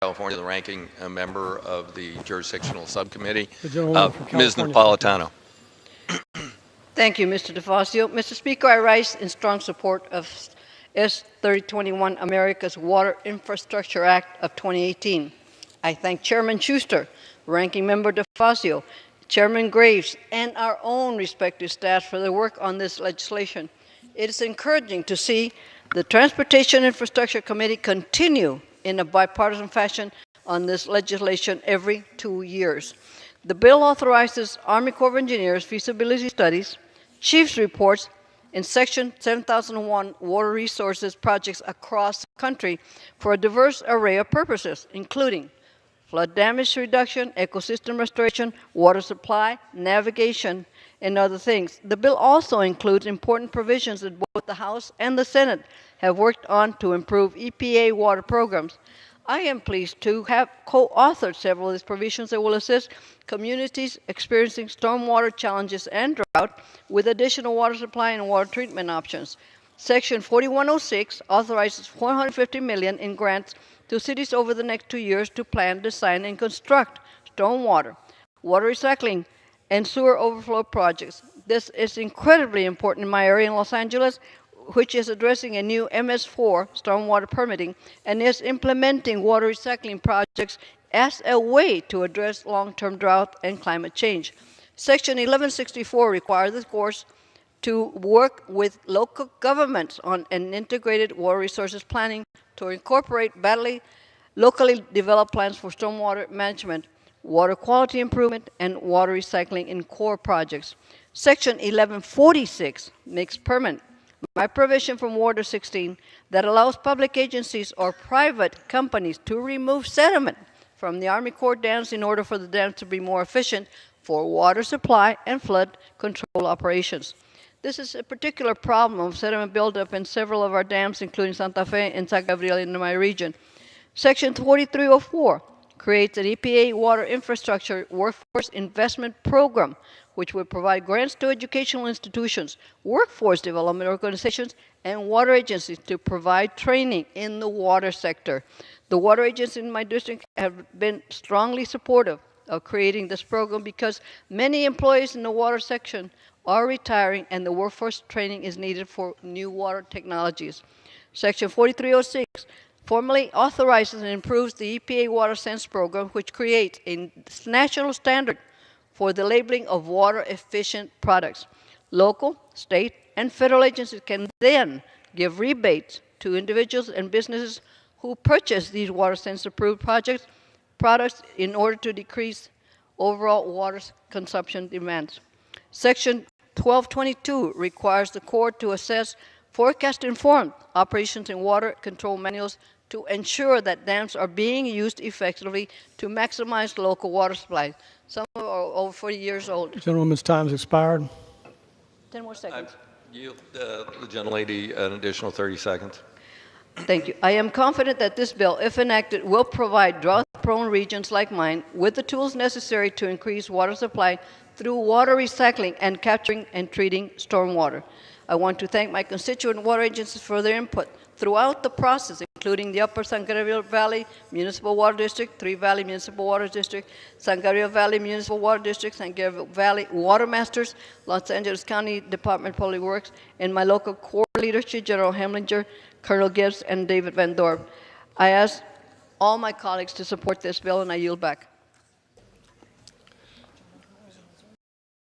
California, the ranking member of the jurisdictional subcommittee, The gentleman from Ms. California. Napolitano. Thank you, Mr. DeFazio. Mr. Speaker, I rise in strong support of S. 3021, America's Water Infrastructure Act of 2018. I thank Chairman Schuster, Ranking Member DeFazio, Chairman Graves, and our own respective staff for their work on this legislation. It is encouraging to see the Transportation Infrastructure Committee continue in a bipartisan fashion on this legislation every 2 years. The bill authorizes Army Corps of Engineers feasibility studies, chief's reports, in Section 7001 water resources projects across the country for a diverse array of purposes, including flood damage reduction, ecosystem restoration, water supply, navigation, and other things. The bill also includes important provisions that both the House and the Senate have worked on to improve EPA water programs. I am pleased to have co-authored several of these provisions that will assist communities experiencing stormwater challenges and drought with additional water supply and water treatment options. Section 4106 authorizes $450 million in grants to cities over the next 2 years to plan, design, and construct stormwater, water recycling, and sewer overflow projects. This is incredibly important in my area in Los Angeles, which is addressing a new MS4 stormwater permitting and is implementing water recycling projects as a way to address long-term drought and climate change. Section 1164 requires the courts to work with local governments on an integrated water resources planning to incorporate locally developed plans for stormwater management, water quality improvement, and water recycling in core projects. Section 1146 makes permanent my provision from Order 16 that allows public agencies or private companies to remove sediment from the Army Corps dams in order for the dams to be more efficient for water supply and flood control operations. This is a particular problem of sediment buildup in several of our dams, including Santa Fe and San Gabriel in my region. Section 4304 creates an EPA water infrastructure workforce investment program, which will provide grants to educational institutions, workforce development organizations, and water agencies to provide training in the water sector. The water agencies in my district have been strongly supportive of creating this program because many employees in the water section are retiring and the workforce training is needed for new water technologies. Section 4306 formally authorizes and improves the EPA Water Sense program, which creates a national standard for the labeling of water-efficient products. Local, state, and federal agencies can then give rebates to individuals and businesses who purchase these Water Sense-approved products in order to decrease overall water consumption demands. Section 1222 requires the Corps to assess forecast-informed operations and water control manuals to ensure that dams are being used effectively to maximize local water supply. Some are over 40 years old. Gentleman's time has expired. 10 more seconds. I yield the gentlelady an additional 30 seconds. Thank you. I am confident that this bill, if enacted, will provide drought-prone regions like mine with the tools necessary to increase water supply through water recycling and capturing and treating stormwater. I want to thank my constituent water agencies for their input throughout the process, including the Upper San Gabriel Valley Municipal Water District, Three Valley Municipal Water District, San Gabriel Valley Municipal Water District, San Gabriel Valley Water Masters, Los Angeles County Department of Public Works, and my local Corps leadership, General Hemlinger, Colonel Gibbs, and David Van Dorp. I ask all my colleagues to support this bill, and I yield back.